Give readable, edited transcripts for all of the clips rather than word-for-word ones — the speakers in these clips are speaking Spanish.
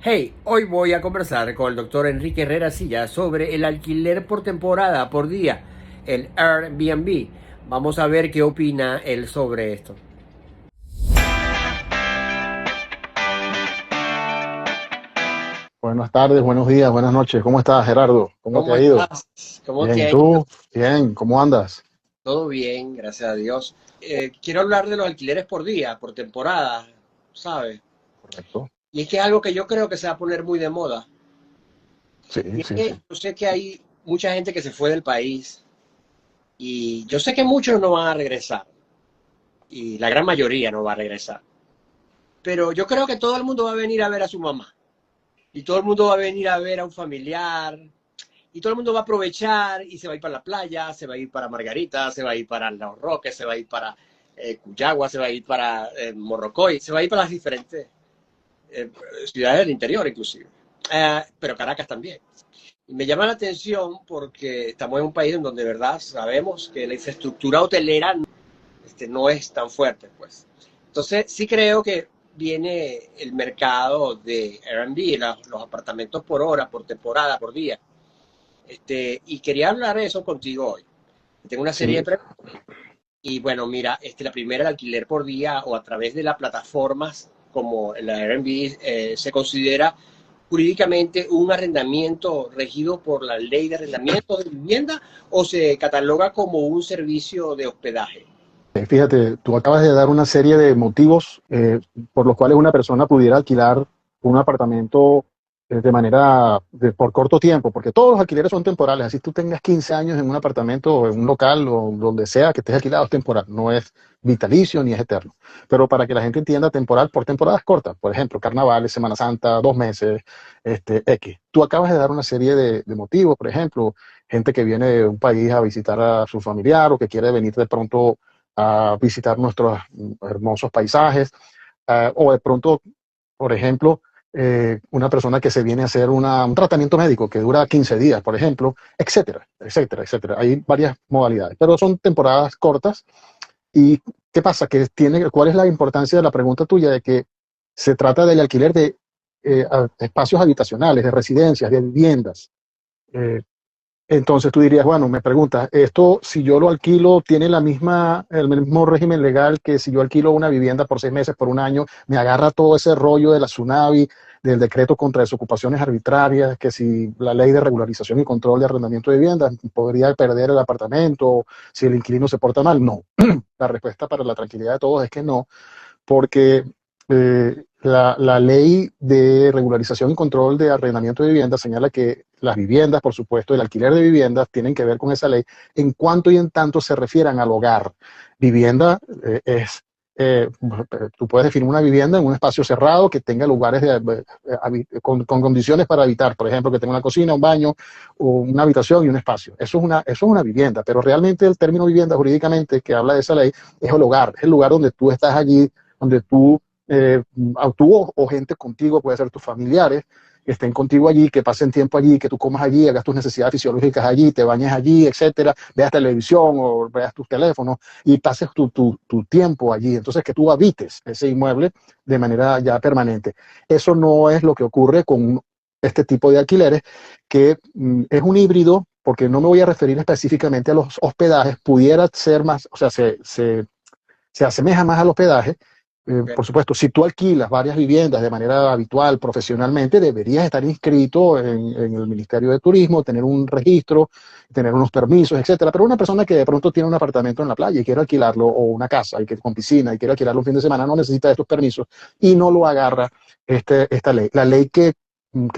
Hey, hoy voy a conversar con el doctor Enrique Herrera Silla sobre el alquiler por temporada, por día, el Airbnb. Vamos a ver qué opina él sobre esto. Buenas tardes, buenos días, buenas noches. ¿Cómo estás, Gerardo? ¿Cómo te ¿Cómo ha ido? estás? ¿Cómo Bien, te ¿y ha ido? tú? Bien, ¿cómo andas? Todo bien, gracias a Dios. Quiero hablar de los alquileres por día, por temporada, ¿sabes? Correcto. Y es que es algo que yo creo que se va a poner muy de moda. Sí, Y es sí, que sí. yo sé que hay mucha gente que se fue del país y yo sé que muchos no van a regresar y la gran mayoría no va a regresar. Pero yo creo que todo el mundo va a venir a ver a su mamá. Y todo el mundo va a venir a ver a un familiar. Y todo el mundo va a aprovechar y se va a ir para la playa, se va a ir para Margarita, se va a ir para Los Roques, se va a ir para Cuyagua, se va a ir para Morrocoy, se va a ir para las diferentes eh, ciudades del interior inclusive. Pero Caracas también. Y me llama la atención porque estamos en un país en donde de verdad sabemos que la infraestructura hotelera no es tan fuerte, pues. Entonces, sí creo que viene el mercado de Airbnb, los apartamentos por hora, por temporada, por día. Y quería hablar de eso contigo hoy. Tengo una serie de Sí, preguntas. Y bueno, mira, la primera, el alquiler por día o a través de las plataformas como la Airbnb, se considera jurídicamente un arrendamiento regido por la ley de arrendamiento de vivienda o se cataloga como un servicio de hospedaje. fíjate, tú acabas de dar una serie de motivos por los cuales una persona pudiera alquilar un apartamento por corto tiempo, porque todos los alquileres son temporales, así tú tengas 15 años en un apartamento o en un local o donde sea que estés alquilado es temporal, no es vitalicio ni es eterno. Pero para que la gente entienda, temporal por temporadas cortas, por ejemplo, carnavales, Semana Santa, 2 meses, X. Tú acabas de dar una serie de motivos, por ejemplo, gente que viene de un país a visitar a su familiar o que quiere venir de pronto a visitar nuestros hermosos paisajes, o de pronto, por ejemplo, una persona que se viene a hacer un tratamiento médico que dura 15 días, por ejemplo, etcétera, etcétera, etcétera. Hay varias modalidades, pero son temporadas cortas. ¿Y qué pasa? ¿Cuál es la importancia de la pregunta tuya de que se trata del alquiler de espacios habitacionales, de residencias, de viviendas? Eh, entonces tú dirías, bueno, me preguntas, esto si yo lo alquilo tiene el mismo régimen legal que si yo alquilo una vivienda por 6 meses, por un año, me agarra todo ese rollo de la tsunami, del decreto contra desocupaciones arbitrarias, que si la ley de regularización y control de arrendamiento de viviendas podría perder el apartamento, si el inquilino se porta mal. No, la respuesta para la tranquilidad de todos es que no, porque la ley de regularización y control de arrendamiento de viviendas señala que las viviendas, por supuesto, el alquiler de viviendas tienen que ver con esa ley en cuanto y en tanto se refieran al hogar. Vivienda eh, tú puedes definir una vivienda en un espacio cerrado que tenga lugares con condiciones para habitar, por ejemplo, que tenga una cocina, un baño, una habitación y un espacio. Eso es una vivienda, pero realmente el término vivienda jurídicamente que habla de esa ley es el hogar, es el lugar donde tú estás allí, donde tú o gente contigo, puede ser tus familiares, que estén contigo allí, que pasen tiempo allí, que tú comas allí, hagas tus necesidades fisiológicas allí, te bañes allí, etcétera, veas televisión o veas tus teléfonos y pases tu tiempo allí. Entonces, que tú habites ese inmueble de manera ya permanente. Eso no es lo que ocurre con este tipo de alquileres, que es un híbrido, porque no me voy a referir específicamente a los hospedajes, pudiera ser más, o sea, se asemeja más al hospedaje. Okay. Por supuesto, si tú alquilas varias viviendas de manera habitual, profesionalmente, deberías estar inscrito en el Ministerio de Turismo, tener un registro, tener unos permisos, etcétera. Pero una persona que de pronto tiene un apartamento en la playa y quiere alquilarlo, o una casa con piscina y quiere alquilarlo un fin de semana, no necesita estos permisos y no lo agarra esta ley. La ley que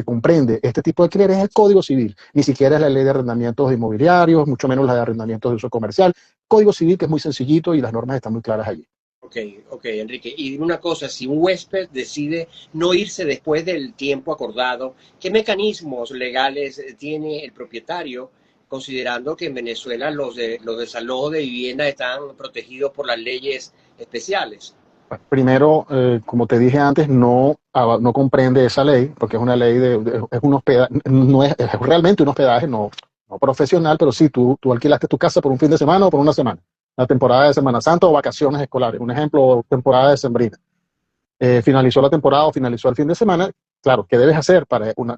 comprende este tipo de alquiler es el Código Civil, ni siquiera es la ley de arrendamientos inmobiliarios, mucho menos la de arrendamientos de uso comercial. Código Civil, que es muy sencillito y las normas están muy claras allí. Ok, ok, Enrique. Y dime una cosa, si un huésped decide no irse después del tiempo acordado, ¿qué mecanismos legales tiene el propietario, considerando que en Venezuela los desalojos de vivienda están protegidos por las leyes especiales? Primero, como te dije antes, no comprende esa ley, porque es una ley es un hospedaje, no es realmente un hospedaje, no profesional, pero sí, tú alquilaste tu casa por un fin de semana o por una semana, la temporada de Semana Santa o vacaciones escolares, un ejemplo, temporada de sembrina. Finalizó la temporada o finalizó el fin de semana, Claro, ¿qué debes hacer?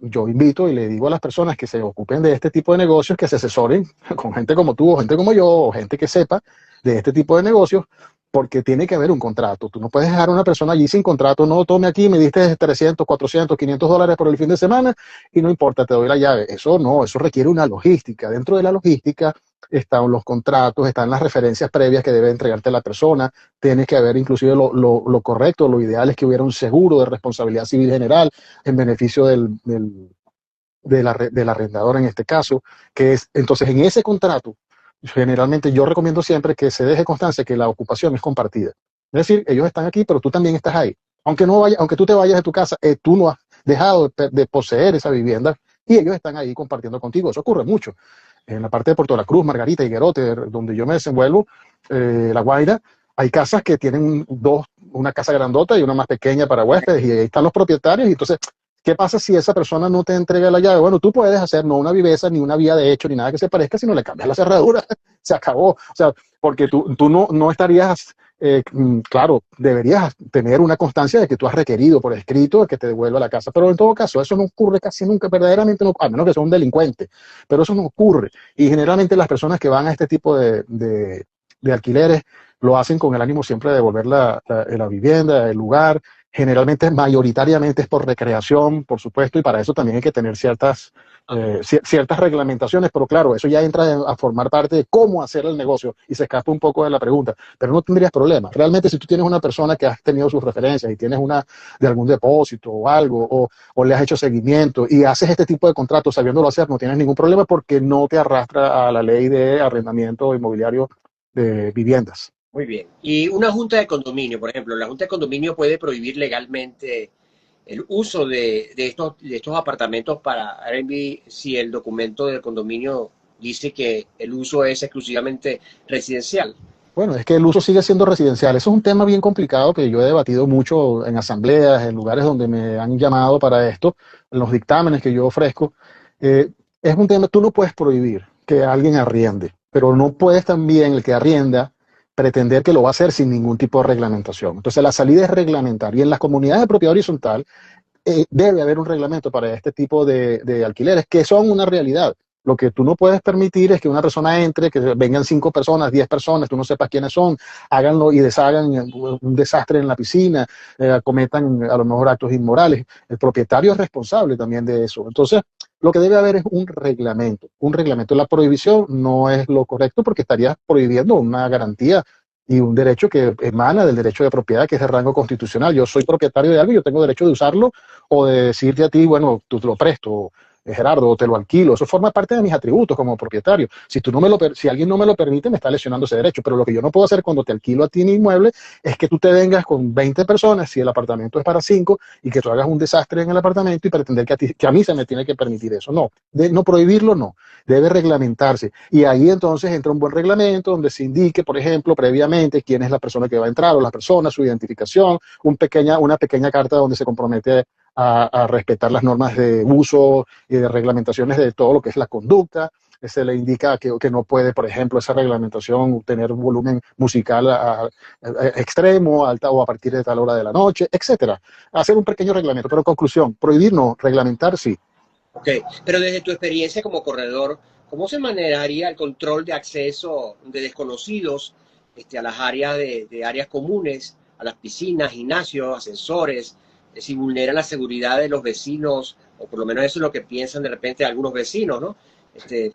Yo invito y le digo a las personas que se ocupen de este tipo de negocios que se asesoren con gente como tú o gente como yo o gente que sepa de este tipo de negocios, porque tiene que haber un contrato. Tú no puedes dejar a una persona allí sin contrato. No, tome aquí, me diste 300, 400, $500 por el fin de semana y no importa, te doy la llave. Eso no, eso requiere una logística. Dentro de la logística están los contratos, están las referencias previas que debe entregarte la persona. Tiene que haber inclusive lo correcto, lo ideal es que hubiera un seguro de responsabilidad civil general en beneficio del arrendador en este caso, que es, entonces en ese contrato, generalmente yo recomiendo siempre que se deje constancia que la ocupación es compartida. Es decir, ellos están aquí, pero tú también estás ahí. Aunque tú te vayas de tu casa, tú no has dejado de poseer esa vivienda y ellos están ahí compartiendo contigo. Eso ocurre mucho. En la parte de Puerto La Cruz, Margarita, Higuerote, donde yo me desenvuelvo, La Guaira, hay casas que tienen una casa grandota y una más pequeña para huéspedes, y ahí están los propietarios, y entonces, ¿qué pasa si esa persona no te entrega la llave? Bueno, tú puedes hacer no una viveza, ni una vía de hecho, ni nada que se parezca, sino le cambias la cerradura, se acabó. O sea, porque tú no estarías, claro, deberías tener una constancia de que tú has requerido por escrito que te devuelva la casa, pero en todo caso, eso no ocurre casi nunca, verdaderamente no, a menos que sea un delincuente, pero eso no ocurre. Y generalmente las personas que van a este tipo de alquileres lo hacen con el ánimo siempre de devolver la vivienda, el lugar. Generalmente, mayoritariamente es por recreación, por supuesto, y para eso también hay que tener ciertas reglamentaciones, pero claro, eso ya entra a formar parte de cómo hacer el negocio y se escapa un poco de la pregunta, pero no tendrías problema. Realmente, si tú tienes una persona que has tenido sus referencias y tienes una de algún depósito o algo, o le has hecho seguimiento y haces este tipo de contratos sabiéndolo hacer, no tienes ningún problema porque no te arrastra a la ley de arrendamiento inmobiliario de viviendas. Muy bien. Y una junta de condominio, por ejemplo, la junta de condominio puede prohibir legalmente el uso de estos apartamentos para Airbnb si el documento del condominio dice que el uso es exclusivamente residencial. Bueno, es que el uso sigue siendo residencial. Eso es un tema bien complicado que yo he debatido mucho en asambleas, en lugares donde me han llamado para esto, en los dictámenes que yo ofrezco. Es un tema, tú no puedes prohibir que alguien arriende, pero no puedes también el que arrienda pretender que lo va a hacer sin ningún tipo de reglamentación. Entonces la salida es reglamentar y en las comunidades de propiedad horizontal debe haber un reglamento para este tipo de alquileres que son una realidad. Lo que tú no puedes permitir es que una persona entre, que vengan 5 personas, 10 personas, tú no sepas quiénes son, háganlo y deshagan un desastre en la piscina, cometan a lo mejor actos inmorales. El propietario es responsable también de eso. Entonces, lo que debe haber es un reglamento. Un reglamento. La prohibición no es lo correcto porque estarías prohibiendo una garantía y un derecho que emana del derecho de propiedad, que es de rango constitucional. Yo soy propietario de algo y yo tengo derecho de usarlo o de decirte a ti, bueno, tú te lo presto, Gerardo, o te lo alquilo. Eso forma parte de mis atributos como propietario. Si alguien no me lo permite, me está lesionando ese derecho. Pero lo que yo no puedo hacer cuando te alquilo a ti mi inmueble es que tú te vengas con 20 personas, si el apartamento es para 5, y que tú hagas un desastre en el apartamento y pretender que a mí se me tiene que permitir eso. No, no prohibirlo, no. Debe reglamentarse. Y ahí entonces entra un buen reglamento donde se indique, por ejemplo, previamente quién es la persona que va a entrar o la persona, su identificación, una pequeña carta donde se compromete a respetar las normas de uso y de reglamentaciones de todo lo que es la conducta. Se le indica que no puede, por ejemplo, esa reglamentación tener un volumen musical extremo, alta o a partir de tal hora de la noche, etcétera. Hacer un pequeño reglamento, pero conclusión, prohibir no, reglamentar sí. Ok, pero desde tu experiencia como corredor, ¿cómo se manejaría el control de acceso de desconocidos a las áreas de áreas comunes, a las piscinas, gimnasios, ascensores, si vulneran la seguridad de los vecinos, o por lo menos eso es lo que piensan de repente algunos vecinos, ¿no?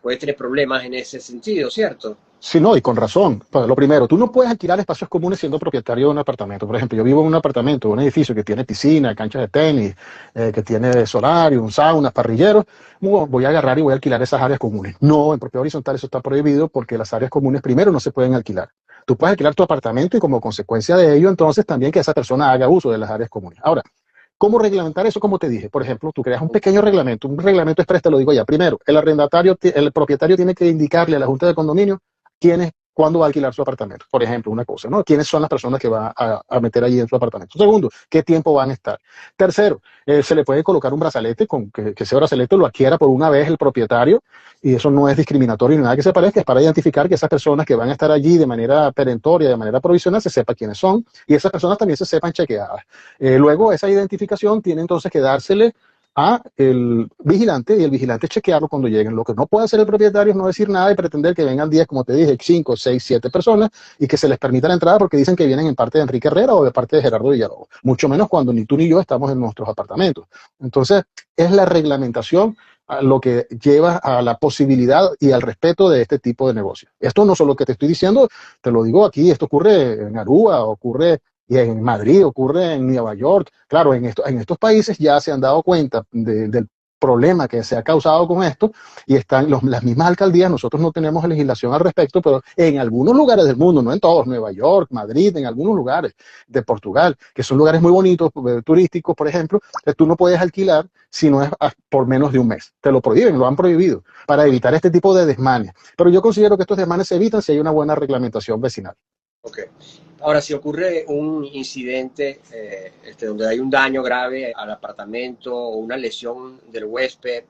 Puede tener problemas en ese sentido, ¿cierto? Sí, no, y con razón. Pues, lo primero, tú no puedes alquilar espacios comunes siendo propietario de un apartamento. Por ejemplo, yo vivo en un apartamento, un edificio que tiene piscina, canchas de tenis, que tiene solario, un sauna, parrilleros. Voy a agarrar y voy a alquilar esas áreas comunes. No, en propiedad horizontal eso está prohibido porque las áreas comunes primero no se pueden alquilar. Tú puedes alquilar tu apartamento y como consecuencia de ello, entonces también que esa persona haga uso de las áreas comunes. Ahora, ¿cómo reglamentar eso? Como te dije, por ejemplo, tú creas un pequeño reglamento, un reglamento express, te lo digo ya. Primero, el propietario tiene que indicarle a la Junta de Condominio cuándo va a alquilar su apartamento. Por ejemplo, una cosa, ¿no? ¿Quiénes son las personas que va a meter allí en su apartamento? Segundo, ¿qué tiempo van a estar? Tercero, se le puede colocar un brazalete con que ese brazalete lo adquiera por una vez el propietario, y eso no es discriminatorio ni nada que se parezca, es para identificar que esas personas que van a estar allí de manera perentoria, de manera provisional, se sepa quiénes son y esas personas también se sepan chequeadas. Luego, esa identificación tiene entonces que dársele a el vigilante y el vigilante chequearlo cuando lleguen. Lo que no puede hacer el propietario es no decir nada y pretender que vengan 10, como te dije, 5, 6, 7 personas y que se les permita la entrada porque dicen que vienen en parte de Enrique Herrera o de parte de Gerardo Villalobos. Mucho menos cuando ni tú ni yo estamos en nuestros apartamentos. Entonces, es la reglamentación a lo que lleva a la posibilidad y al respeto de este tipo de negocios. Esto no solo que te estoy diciendo, te lo digo aquí, esto ocurre en Aruba, ocurre y en Madrid, ocurre en Nueva York. Claro, en estos países ya se han dado cuenta del problema que se ha causado con esto y están las mismas alcaldías. Nosotros no tenemos legislación al respecto, pero en algunos lugares del mundo, no en todos, Nueva York, Madrid, en algunos lugares de Portugal, que son lugares muy bonitos, turísticos, por ejemplo, que tú no puedes alquilar si no es por menos de un mes. Te lo prohíben, lo han prohibido para evitar este tipo de desmanes. Pero yo considero que estos desmanes se evitan si hay una buena reglamentación vecinal. Ok. Ahora, si ocurre un incidente donde hay un daño grave al apartamento o una lesión del huésped,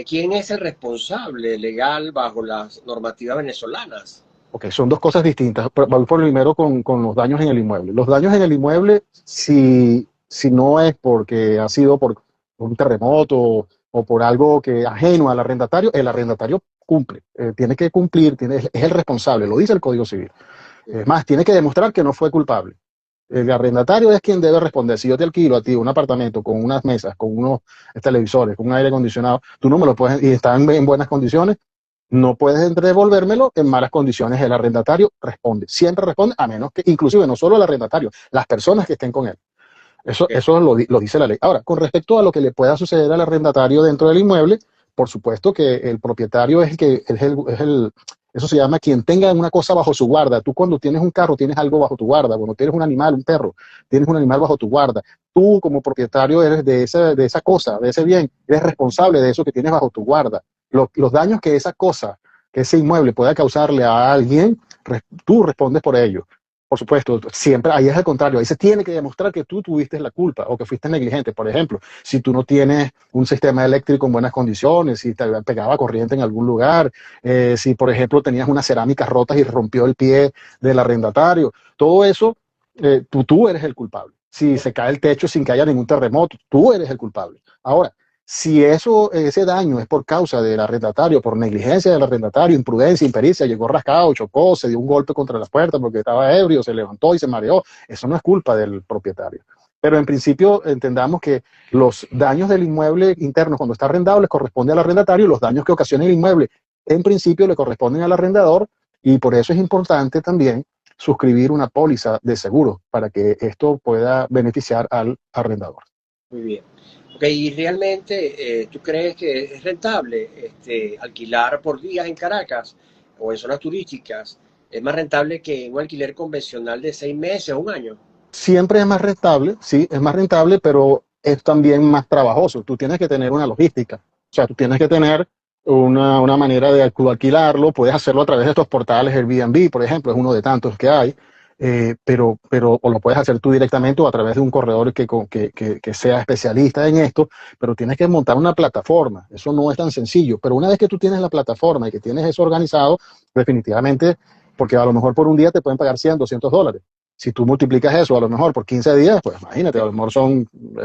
¿quién es el responsable legal bajo las normativas venezolanas? Ok, son dos cosas distintas. Voy por primero con los daños en el inmueble. Los daños en el inmueble, si no es porque ha sido por un terremoto o por algo que ajeno al arrendatario, el arrendatario cumple, tiene que cumplir, es el responsable, lo dice el Código Civil. Es más, tiene que demostrar que no fue culpable. El arrendatario es quien debe responder. Si yo te alquilo a ti un apartamento con unas mesas, con unos televisores, con un aire acondicionado, tú no me lo puedes, y están en buenas condiciones, no puedes devolvérmelo en malas condiciones. El arrendatario responde, siempre responde, a menos que, inclusive no solo el arrendatario, las personas que estén con él. Okay. Eso lo dice la ley. Ahora, con respecto a lo que le pueda suceder al arrendatario dentro del inmueble, por supuesto que el propietario es el que eso se llama quien tenga una cosa bajo su guarda. Tú cuando tienes un carro tienes algo bajo tu guarda, cuando tienes un animal, un perro, tienes un animal bajo tu guarda. Tú como propietario eres de esa cosa, de ese bien, eres responsable de eso que tienes bajo tu guarda. Los daños que esa cosa, que ese inmueble pueda causarle a alguien, tú respondes por ello. Por supuesto, siempre ahí es al contrario, ahí se tiene que demostrar que tú tuviste la culpa o que fuiste negligente. Por ejemplo, si tú no tienes un sistema eléctrico en buenas condiciones, si te pegaba corriente en algún lugar, si por ejemplo tenías unas cerámicas rotas y rompió el pie del arrendatario, todo eso, tú eres el culpable. Si se cae el techo sin que haya ningún terremoto, tú eres el culpable. Ahora, si ese daño es por causa del arrendatario, por negligencia del arrendatario, imprudencia, impericia, llegó rascado, chocó, se dio un golpe contra las puertas porque estaba ebrio, se levantó y se mareó, eso no es culpa del propietario. Pero en principio entendamos que los daños del inmueble interno cuando está arrendado les corresponde al arrendatario y los daños que ocasiona el inmueble en principio le corresponden al arrendador y por eso es importante también suscribir una póliza de seguro para que esto pueda beneficiar al arrendador. Muy bien. Ok, y realmente, ¿tú crees que es rentable alquilar por días en Caracas o en zonas turísticas? ¿Es más rentable que un alquiler convencional de 6 meses o un año? Siempre es más rentable, sí, es más rentable, pero es también más trabajoso. Tú tienes que tener una logística, o sea, tú tienes que tener una manera de alquilarlo, puedes hacerlo a través de estos portales Airbnb, por ejemplo, es uno de tantos que hay, pero o lo puedes hacer tú directamente o a través de un corredor que sea especialista en esto, pero tienes que montar una plataforma, eso no es tan sencillo, pero una vez que tú tienes la plataforma y que tienes eso organizado, definitivamente, porque a lo mejor por un día te pueden pagar 100, $200. Si tú multiplicas eso a lo mejor por 15 días, pues imagínate, a lo mejor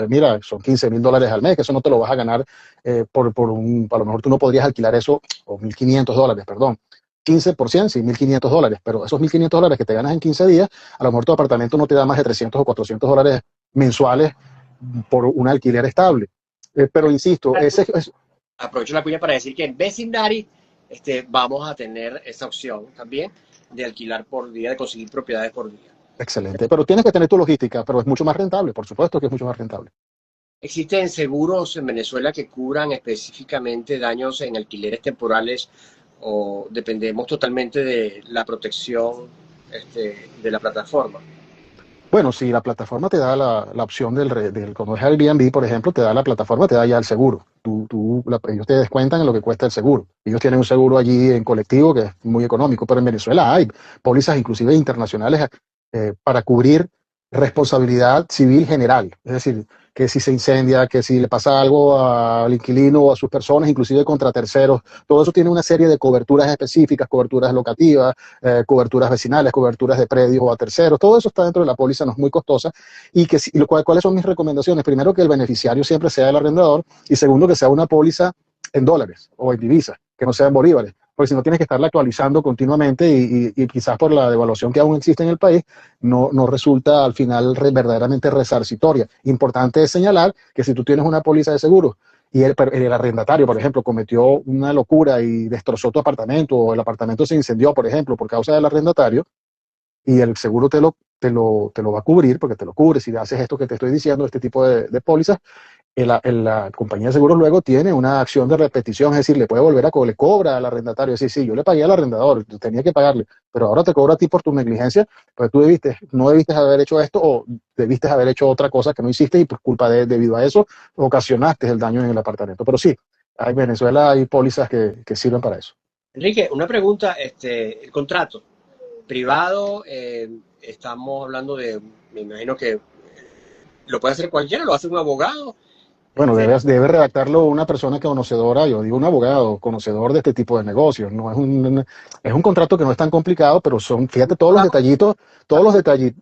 mira, son $15,000 al mes, que eso no te lo vas a ganar a lo mejor tú no podrías alquilar eso, o $1,500, perdón. 15%, sí, $1,500, pero esos $1,500 que te ganas en 15 días, a lo mejor tu apartamento no te da más de $300 o $400 mensuales por un alquiler estable. Pero insisto, Aprovecho la cuña para decir que en Vecindari vamos a tener esa opción también de alquilar por día, de conseguir propiedades por día. excelente, pero tienes que tener tu logística, pero es mucho más rentable, por supuesto que es mucho más rentable. ¿Existen seguros en Venezuela que cubran específicamente daños en alquileres temporales o dependemos totalmente de la protección de la plataforma? Bueno, si la plataforma te da la opción cuando es Airbnb, por ejemplo, te da la plataforma, te da ya el seguro. ellos te descuentan en lo que cuesta el seguro. Ellos tienen un seguro allí en colectivo que es muy económico, pero en Venezuela hay pólizas inclusive internacionales para cubrir responsabilidad civil general. Es decir, que si se incendia, que si le pasa algo al inquilino o a sus personas, inclusive contra terceros, todo eso tiene una serie de coberturas específicas, coberturas locativas, coberturas vecinales, coberturas de predios o a terceros, todo eso está dentro de la póliza, no es muy costosa. Y que, ¿cuáles son mis recomendaciones? Primero, que el beneficiario siempre sea el arrendador, y segundo, que sea una póliza en dólares o en divisas, que no sea en bolívares, porque si no tienes que estarla actualizando continuamente y quizás por la devaluación que aún existe en el país, no resulta al final verdaderamente resarcitoria. Importante es señalar que si tú tienes una póliza de seguro y el arrendatario, por ejemplo, cometió una locura y destrozó tu apartamento, o el apartamento se incendió, por ejemplo, por causa del arrendatario, y el seguro te lo va a cubrir, porque te lo cubre si haces esto que te estoy diciendo, este tipo de pólizas. La compañía de seguros luego tiene una acción de repetición, es decir, le puede volver le cobra al arrendatario, es decir, sí, yo le pagué al arrendador, tenía que pagarle, pero ahora te cobro a ti por tu negligencia, pues tú no debiste haber hecho esto, o debiste haber hecho otra cosa que no hiciste, y pues debido a eso ocasionaste el daño en el apartamento. Pero sí, en Venezuela hay pólizas que sirven para eso. Enrique, una pregunta, el contrato privado, estamos hablando de, me imagino que lo puede hacer cualquiera, lo hace un abogado. Bueno, Este, debe redactarlo una persona conocedora, yo digo un abogado, conocedor de este tipo de negocios. No es un contrato que no es tan complicado, pero fíjate todos los detallitos, todos los detallitos.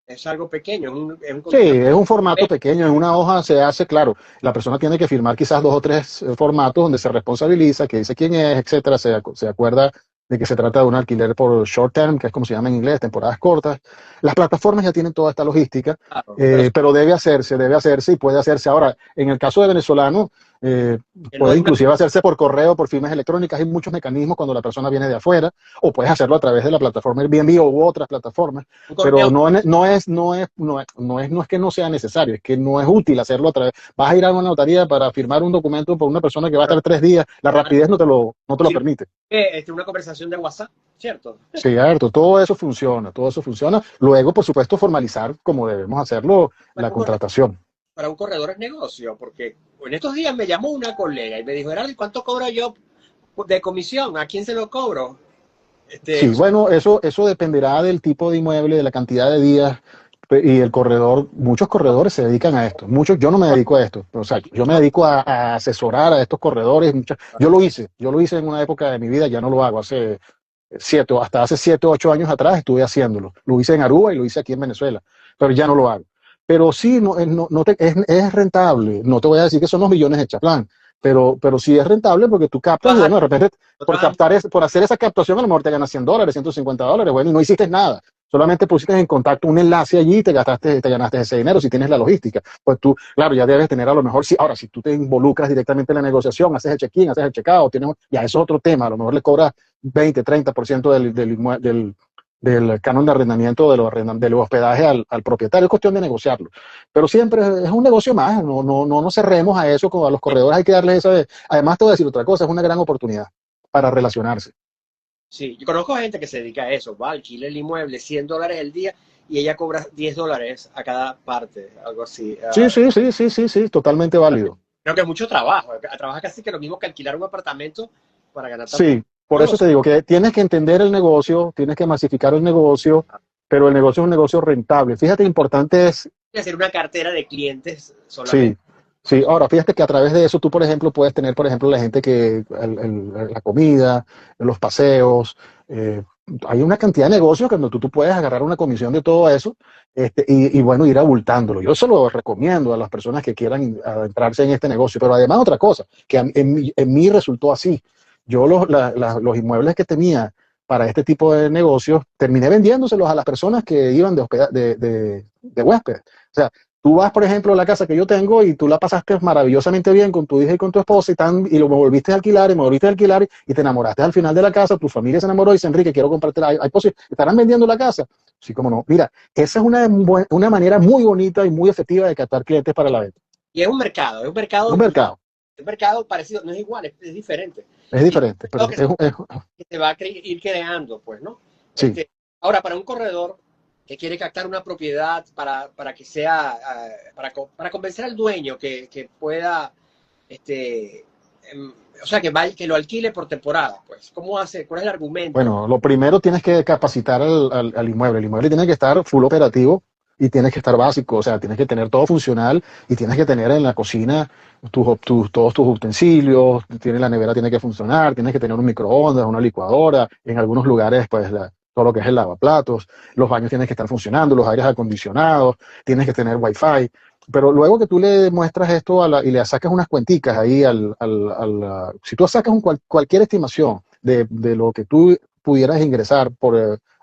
es algo pequeño, es un Sí, contrato. es un formato pequeño, en una hoja se hace, claro, la persona tiene que firmar quizás 2 o 3 formatos donde se responsabiliza, que dice quién es, etcétera, se acuerda de que se trata de un alquiler por short term, que es como se llama en inglés, temporadas cortas. Las plataformas ya tienen toda esta logística, Claro, pero pero debe hacerse y puede hacerse. Ahora, en el caso de venezolano, eh, no puede es una, inclusive hacerse por correo, por firmas electrónicas, hay muchos mecanismos cuando la persona viene de afuera, o puedes hacerlo a través de la plataforma Airbnb u otras plataformas, un pero correo. no es que no sea necesario, es que no es útil hacerlo a través. Vas a ir a una notaría para firmar un documento por una persona que va a estar 3 días, la rapidez no te lo permite. Una conversación de WhatsApp, ¿cierto? Cierto, todo eso funciona. Luego, por supuesto, formalizar como debemos hacerlo Para la un corredor, contratación. para un corredor es negocio, porque en estos días me llamó una colega y me dijo, Gerardo, ¿cuánto cobro yo de comisión? ¿A quién se lo cobro? Sí, O sea, bueno, eso dependerá del tipo de inmueble, de la cantidad de días y el corredor. Muchos corredores se dedican a esto. Yo no me dedico a esto. O sea, yo me dedico a asesorar a estos corredores. Yo lo hice en una época de mi vida, ya no lo hago. Hasta hace 7 u 8 años atrás estuve haciéndolo. Lo hice en Aruba y lo hice aquí en Venezuela, pero ya no lo hago. Pero sí, es rentable. No te voy a decir que son los millones de Chaplán, pero sí es rentable, porque tú captas y trabajas, bueno, de repente trabajas por hacer esa captación a lo mejor te ganas $100, $150, bueno, y no hiciste nada. Solamente pusiste en contacto un enlace allí y te ganaste ese dinero si tienes la logística. Pues tú, claro, ya debes tener a lo mejor, ahora, si tú te involucras directamente en la negociación, haces el check-in, haces el check-out, ya eso es otro tema, a lo mejor le cobras 20, 30% del canon de arrendamiento del hospedaje al propietario. Es cuestión de negociarlo. Pero siempre es un negocio más, no nos cerremos a eso, como a los corredores hay que darles esa. Además, te voy a decir otra cosa, es una gran oportunidad para relacionarse. Sí, yo conozco gente que se dedica a eso, va, alquila el inmueble, $100 el día y ella cobra $10 a cada parte, algo así. Sí, sí, sí, sí, sí, sí, totalmente válido. Creo que es mucho trabajo, trabaja casi que lo mismo que alquilar un apartamento para ganar tanto. Sí, por No lo eso sé, te digo que tienes que entender el negocio, tienes que masificar el negocio, pero el negocio es un negocio rentable. Fíjate, importante es. hacer una cartera de clientes solamente. Sí, sí. Ahora, fíjate que a través de eso tú, por ejemplo, puedes tener, por ejemplo, la gente la comida, los paseos. Hay una cantidad de negocios que donde tú puedes agarrar una comisión de todo eso, y bueno, ir abultándolo. Yo eso lo recomiendo a las personas que quieran adentrarse en este negocio. Pero además, otra cosa, que en mí resultó así. Yo los inmuebles que tenía para este tipo de negocios, terminé vendiéndoselos a las personas que iban de huésped. O sea, tú vas, por ejemplo, a la casa que yo tengo y tú la pasaste maravillosamente bien con tu hija y con tu esposa, y lo volviste a alquilar y me volviste a alquilar y te enamoraste al final de la casa, tu familia se enamoró y dice, Enrique, quiero comprarte ¿estarán vendiendo la casa? Sí, como no. Mira, esa es una manera muy bonita y muy efectiva de captar clientes para la venta. Y es un mercado, Un mercado, un mercado parecido, no es igual, es diferente. es Y diferente, creo pero que se va a ir creando, pues, ¿no? sí. Ahora, para un corredor que quiere captar una propiedad para que sea, para convencer al dueño que pueda este, em, o sea, que lo alquile por temporada, pues. ¿Cómo hace? ¿Cuál es el argumento? Bueno, lo primero tienes que capacitar al inmueble. El inmueble tiene que estar full operativo y tienes que estar básico, o sea, tienes que tener todo funcional y tienes que tener en la cocina todos tus utensilios, tiene, la nevera tiene que funcionar, tienes que tener un microondas, una licuadora, en algunos lugares, pues todo lo que es el lavaplatos, los baños tienen que estar funcionando, los aires acondicionados, tienes que tener wifi. Pero luego que tú le muestras esto y le sacas unas cuenticas ahí si tú sacas cualquier estimación de lo que tú pudieras ingresar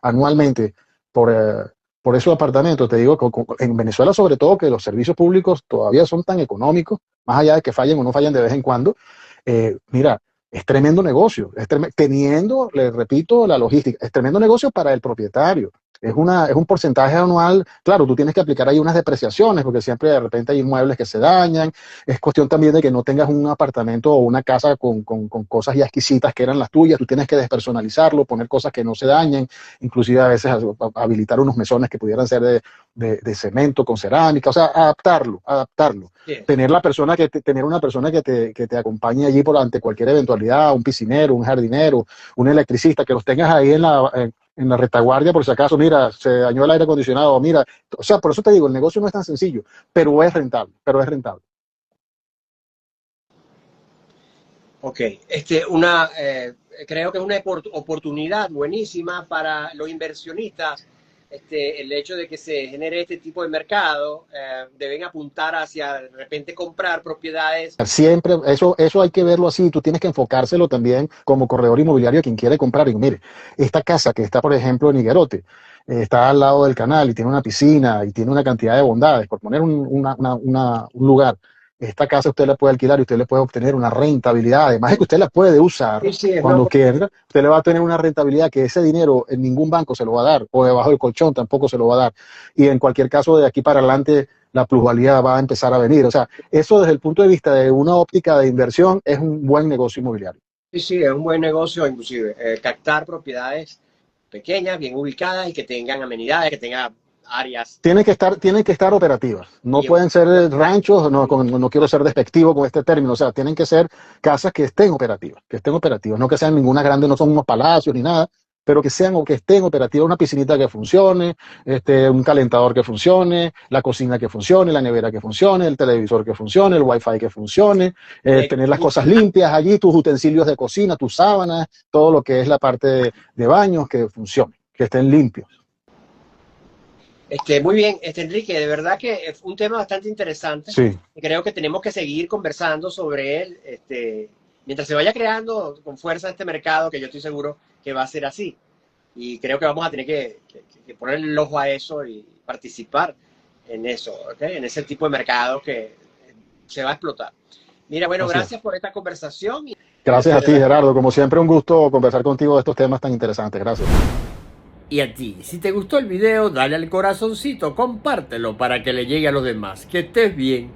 anualmente por, por esos apartamentos, te digo que en Venezuela sobre todo que los servicios públicos todavía son tan económicos, más allá de que fallen o no fallen de vez en cuando, mira, es tremendo negocio, teniendo, le repito, la logística, es tremendo negocio para el propietario. Es un porcentaje anual, claro, tú tienes que aplicar ahí unas depreciaciones, porque siempre de repente hay inmuebles que se dañan, es cuestión también de que no tengas un apartamento o una casa con cosas ya exquisitas que eran las tuyas, tú tienes que despersonalizarlo, poner cosas que no se dañen, inclusive a veces habilitar unos mesones que pudieran ser de cemento con cerámica, o sea, adaptarlo. Sí. Tener una persona que te acompañe allí ante cualquier eventualidad, un piscinero, un jardinero, un electricista, que los tengas ahí en la retaguardia por si acaso, mira, se dañó el aire acondicionado, mira, o sea, por eso te digo, el negocio no es tan sencillo, pero es rentable. Ok, creo que es una oportunidad buenísima para los inversionistas. El hecho de que se genere este tipo de mercado, deben apuntar hacia de repente comprar propiedades. Siempre, eso hay que verlo así, tú tienes que enfocárselo también como corredor inmobiliario a quien quiere comprar. Y mire, esta casa que está, por ejemplo, en Higuerote, está al lado del canal y tiene una piscina y tiene una cantidad de bondades, por poner un lugar. Esta casa usted la puede alquilar y usted le puede obtener una rentabilidad, además de que usted la puede usar Sí, sí, es una cuando quiera, usted le va a tener una rentabilidad que ese dinero en ningún banco se lo va a dar, o debajo del colchón tampoco se lo va a dar. Y en cualquier caso, de aquí para adelante, la plusvalía va a empezar a venir. O sea, eso desde el punto de vista de una óptica de inversión es un buen negocio inmobiliario. Sí, sí, es un buen negocio, inclusive, captar propiedades pequeñas, bien ubicadas y que tengan amenidades, que tengan áreas. Tienen que estar operativas. No Y, pueden ser ranchos, no quiero ser despectivo con este término. O sea, tienen que ser casas que estén operativas. No que sean ninguna grande, no son unos palacios ni nada, pero que sean o que estén operativas, una piscinita que funcione, un calentador que funcione, la cocina que funcione, la nevera que funcione, el televisor que funcione, el wifi que funcione, tener las cosas limpias allí, tus utensilios de cocina, tus sábanas, todo lo que es la parte de baños que funcione, que estén limpios. Muy bien, Enrique, de verdad que es un tema bastante interesante. Sí. Creo que tenemos que seguir conversando sobre él, mientras se vaya creando con fuerza este mercado, que yo estoy seguro que va a ser así. Y creo que vamos a tener que poner el ojo a eso y participar en eso, ¿okay? En ese tipo de mercado que se va a explotar. Mira, bueno, Así es. gracias por esta conversación. Gracias a ti, Gerardo. Como siempre, un gusto conversar contigo de estos temas tan interesantes. Gracias. Y a ti, si te gustó el video, dale al corazoncito, compártelo para que le llegue a los demás. Que estés bien.